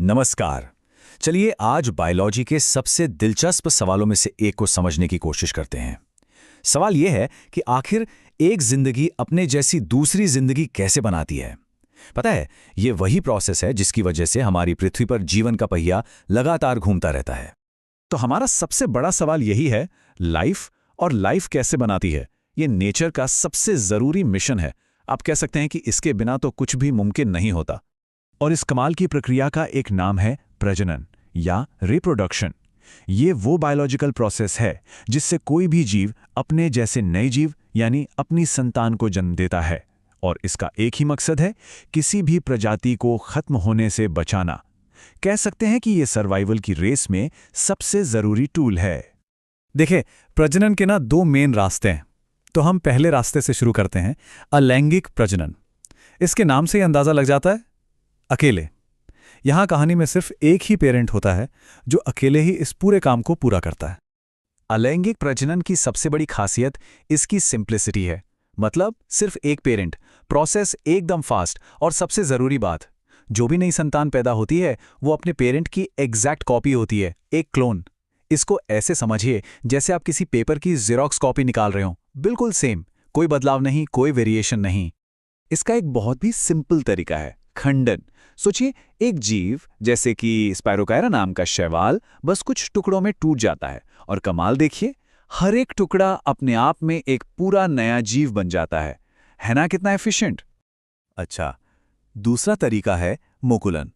नमस्कार। चलिए आज बायोलॉजी के सबसे दिलचस्प सवालों में से एक को समझने की कोशिश करते हैं। सवाल यह है कि आखिर एक जिंदगी अपने जैसी दूसरी जिंदगी कैसे बनाती है। पता है, ये वही प्रोसेस है जिसकी वजह से हमारी पृथ्वी पर जीवन का पहिया लगातार घूमता रहता है। तो हमारा सबसे बड़ा सवाल यही है, लाइफ और लाइफ कैसे बनाती है। ये नेचर का सबसे जरूरी मिशन है। आप कह सकते हैं कि इसके बिना तो कुछ भी मुमकिन नहीं होता। और इस कमाल की प्रक्रिया का एक नाम है प्रजनन या रिप्रोडक्शन। ये वो बायोलॉजिकल प्रोसेस है जिससे कोई भी जीव अपने जैसे नए जीव यानी अपनी संतान को जन्म देता है। और इसका एक ही मकसद है, किसी भी प्रजाति को खत्म होने से बचाना। कह सकते हैं कि ये सर्वाइवल की रेस में सबसे जरूरी टूल है। देखिए, प्रजनन के दो मेन रास्ते हैं। तो हम पहले रास्ते से शुरू करते हैं, अलैंगिक प्रजनन। इसके नाम से ही अंदाजा लग जाता है, अकेले। यहां कहानी में सिर्फ एक ही पेरेंट होता है जो अकेले ही इस पूरे काम को पूरा करता है। अलैंगिक प्रजनन की सबसे बड़ी खासियत इसकी सिंप्लिसिटी है। मतलब सिर्फ एक पेरेंट, प्रोसेस एकदम फास्ट, और सबसे जरूरी बात, जो भी नई संतान पैदा होती है वो अपने पेरेंट की एग्जैक्ट कॉपी होती है, एक क्लोन। इसको ऐसे समझिए जैसे आप किसी पेपर की जेरोक्स कॉपी निकाल रहे हो, बिल्कुल सेम, कोई बदलाव नहीं, कोई वेरिएशन नहीं। इसका एक बहुत भी सिंपल तरीका है, खंडन। सोचिए, एक जीव जैसे कि स्पायरोकायरा नाम का शैवाल बस कुछ टुकड़ों में टूट जाता है, और कमाल देखिए, हर एक टुकड़ा अपने आप में एक पूरा नया जीव बन जाता है ना? कितना एफिशिएंट। अच्छा, दूसरा तरीका है मुकुलन।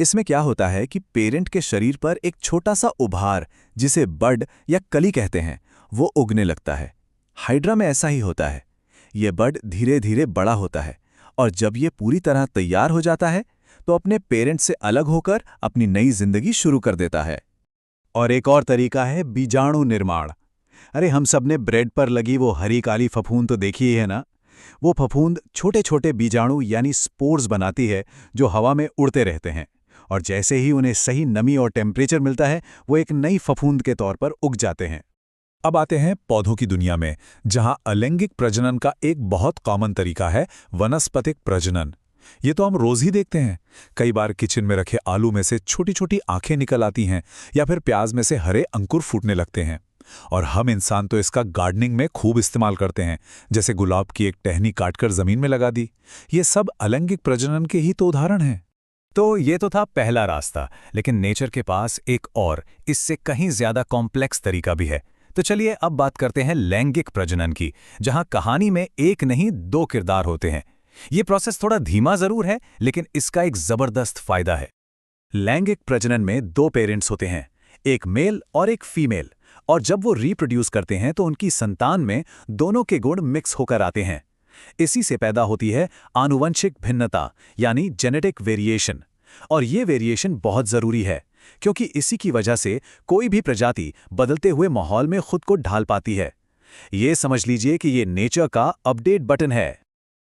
इसमें क्या होता है कि पेरेंट के शरीर पर एक छोटा सा उभार, जिसे बड या कली कहते हैं, वो उगने लगता है। हाइड्रा में ऐसा ही होता है। ये बड धीरे धीरे बड़ा होता है, और जब ये पूरी तरह तैयार हो जाता है तो अपने पेरेंट से अलग होकर अपनी नई जिंदगी शुरू कर देता है। और एक और तरीका है बीजाणु निर्माण। अरे, हम सब ने ब्रेड पर लगी वो हरी काली फफूंद तो देखी है ना? वो फफूंद छोटे छोटे बीजाणु यानी स्पोर्स बनाती है, जो हवा में उड़ते रहते हैं। और जैसे ही उन्हें सही नमी और टेम्परेचर मिलता है, वो एक नई फफूंद के तौर पर उग जाते हैं। अब आते हैं पौधों की दुनिया में, जहां अलैंगिक प्रजनन का एक बहुत कॉमन तरीका है वनस्पतिक प्रजनन। ये तो हम रोज ही देखते हैं। कई बार किचन में रखे आलू में से छोटी छोटी आंखें निकल आती हैं, या फिर प्याज में से हरे अंकुर फूटने लगते हैं। और हम इंसान तो इसका गार्डनिंग में खूब इस्तेमाल करते हैं, जैसे गुलाब की एक टहनी काटकर जमीन में लगा दी। ये सब अलैंगिक प्रजनन के ही तो उदाहरण हैं। तो ये तो था पहला रास्ता, लेकिन नेचर के पास एक और, इससे कहीं ज्यादा कॉम्प्लेक्स तरीका भी है। तो चलिए अब बात करते हैं लैंगिक प्रजनन की, जहां कहानी में एक नहीं दो किरदार होते हैं। ये प्रोसेस थोड़ा धीमा जरूर है, लेकिन इसका एक जबरदस्त फायदा है। लैंगिक प्रजनन में दो पेरेंट्स होते हैं, एक मेल और एक फीमेल। और जब वो रिप्रोड्यूस करते हैं तो उनकी संतान में दोनों के गुण मिक्स होकर आते हैं। इसी से पैदा होती है आनुवंशिक भिन्नता यानी जेनेटिक वेरिएशन। और ये वेरिएशन बहुत जरूरी है, क्योंकि इसी की वजह से कोई भी प्रजाति बदलते हुए माहौल में खुद को ढाल पाती है। ये समझ लीजिए कि ये नेचर का अपडेट बटन है।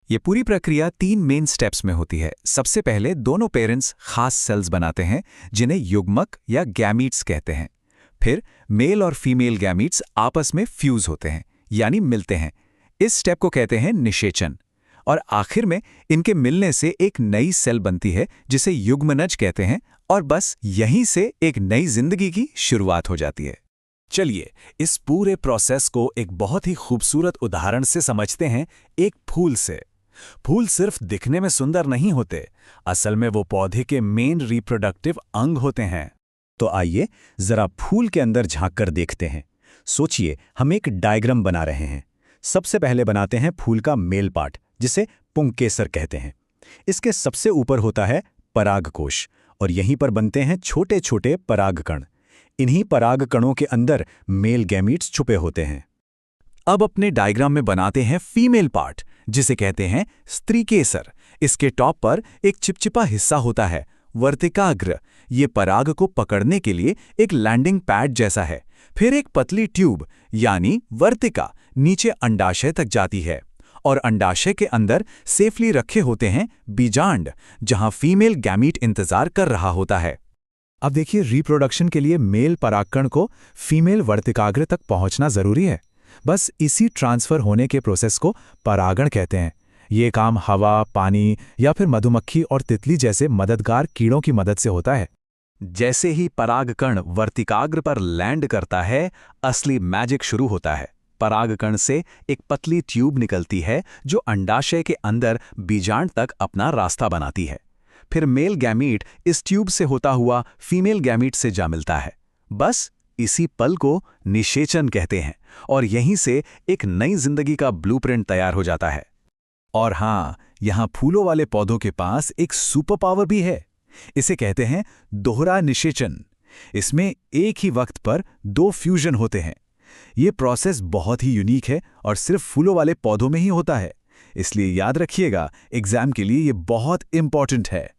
ये पूरी प्रक्रिया 3 मेन स्टेप्स में होती है। सबसे पहले दोनों पेरेंट्स खास सेल्स बनाते हैं, जिन्हें युग्मक या गैमीट्स कहते हैं। फिर मेल और फीमेल गैमीट्स आपस में फ्यूज होते हैं यानी मिलते हैं। इस स्टेप को कहते हैं निषेचन। और आखिर में इनके मिलने से एक नई सेल बनती है, जिसे युग्मनज कहते हैं। और बस यहीं से एक नई जिंदगी की शुरुआत हो जाती है। चलिए इस पूरे प्रोसेस को एक बहुत ही खूबसूरत उदाहरण से समझते हैं, एक फूल से। फूल सिर्फ दिखने में सुंदर नहीं होते, असल में वो पौधे के मेन रिप्रोडक्टिव अंग होते हैं। तो आइए जरा फूल के अंदर झांककर देखते हैं। सोचिए, हम एक डायग्राम बना रहे हैं। सबसे पहले बनाते हैं फूल का मेल पार्ट, जिसे पुंकेसर कहते हैं। इसके सबसे ऊपर होता है परागकोश, और यहीं पर बनते हैं छोटे छोटे परागकण। इन्हीं परागकणों के अंदर मेल गैमीट्स छुपे होते हैं। अब अपने डायग्राम में बनाते हैं फीमेल पार्ट, जिसे कहते हैं स्त्रीकेसर। इसके टॉप पर एक चिपचिपा हिस्सा होता है, वर्तिकाग्र। ये पराग को पकड़ने के लिए एक लैंडिंग पैड जैसा है। फिर एक पतली ट्यूब यानी वर्तिका नीचे अंडाशय तक जाती है, और अंडाशय के अंदर सेफली रखे होते हैं बीजांड, जहां फीमेल गैमीट इंतजार कर रहा होता है। अब देखिए, रिप्रोडक्शन के लिए मेल परागकण को फीमेल वर्तिकाग्र तक पहुंचना जरूरी है। बस इसी ट्रांसफर होने के प्रोसेस को परागण कहते हैं। ये काम हवा, पानी या फिर मधुमक्खी और तितली जैसे मददगार कीड़ों की मदद से होता है। जैसे ही परागकण वर्तिकाग्र पर लैंड करता है, असली मैजिक शुरू होता है। परागकण से एक पतली ट्यूब निकलती है जो अंडाशय के अंदर बीजांड तक अपना रास्ता बनाती है। फिर मेल गैमीट इस ट्यूब से होता हुआ फीमेल गैमीट से जा मिलता है। बस इसी पल को निषेचन कहते हैं और यहीं से एक नई जिंदगी का ब्लूप्रिंट तैयार हो जाता है। और हाँ, यहाँ फूलों वाले पौधों के पास एक सुपर पावर भी है। इसे कहते हैं दोहरा निषेचन। इसमें एक ही वक्त पर 2 फ्यूजन होते हैं। ये प्रोसेस बहुत ही यूनिक है और सिर्फ फूलों वाले पौधों में ही होता है, इसलिए याद रखिएगा, एग्जाम के लिए ये बहुत इंपॉर्टेंट है।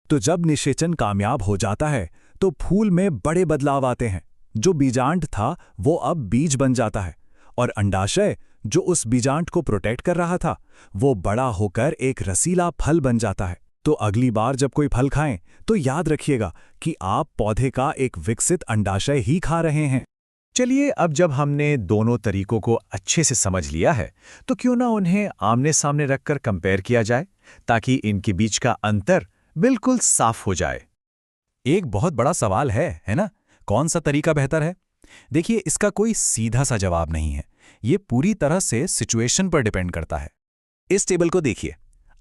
तो जब निषेचन कामयाब हो जाता है तो फूल में बड़े बदलाव आते हैं। जो बीजांड था वो अब बीज बन जाता है और अंडाशय जो उस बीजांड को प्रोटेक्ट कर रहा था वो बड़ा होकर एक रसीला फल बन जाता है। तो अगली बार जब कोई फल खाएं तो याद रखिएगा कि आप पौधे का एक विकसित अंडाशय ही खा रहे हैं। चलिए, अब जब हमने दोनों तरीकों को अच्छे से समझ लिया है तो क्यों ना उन्हें आमने सामने रखकर कंपेयर किया जाए, ताकि इनके बीच का अंतर बिल्कुल साफ हो जाए। एक बहुत बड़ा सवाल है ना? कौन सा तरीका बेहतर है? देखिए, इसका कोई सीधा सा जवाब नहीं है। ये पूरी तरह से सिचुएशन पर डिपेंड करता है। इस टेबल को देखिए।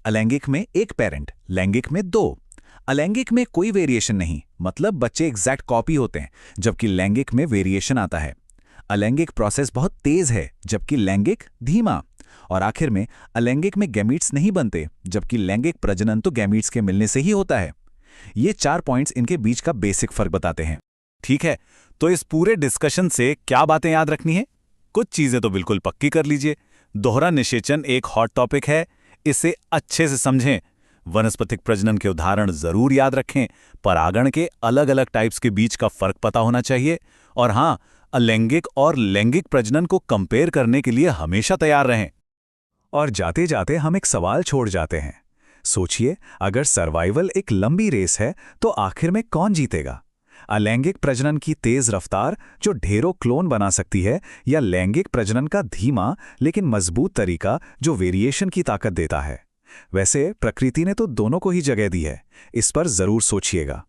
अलैंगिक में 1 पेरेंट, लैंगिक में 2। अलैंगिक में कोई वेरिएशन नहीं, मतलब बच्चे एग्जैक्ट कॉपी होते हैं, जबकि लैंगिक में वेरिएशन आता है। अलैंगिक प्रोसेस बहुत तेज है, जबकि लैंगिक धीमा। और आखिर में अलैंगिक में गैमीट्स नहीं बनते, जबकि लैंगिक प्रजनन तो गैमीट्स के मिलने से ही होता है। ये 4 पॉइंट्स इनके बीच का बेसिक फर्क बताते हैं। ठीक है, तो इस पूरे डिस्कशन से क्या बातें याद रखनी है? कुछ चीजें तो बिल्कुल पक्की कर लीजिए। दोहरा निषेचन एक हॉट टॉपिक है, इसे अच्छे से समझें। वनस्पतिक प्रजनन के उदाहरण जरूर याद रखें। परागण के अलग अलग टाइप्स के बीच का फर्क पता होना चाहिए। और हाँ, अलैंगिक और लैंगिक प्रजनन को कंपेयर करने के लिए हमेशा तैयार रहें। और जाते जाते हम एक सवाल छोड़ जाते हैं। सोचिए, अगर सर्वाइवल एक लंबी रेस है तो आखिर में कौन जीतेगा? अलैंगिक प्रजनन की तेज रफ्तार जो ढेरों क्लोन बना सकती है, या लैंगिक प्रजनन का धीमा लेकिन मजबूत तरीका जो वेरिएशन की ताकत देता है? वैसे प्रकृति ने तो दोनों को ही जगह दी है, इस पर जरूर सोचिएगा।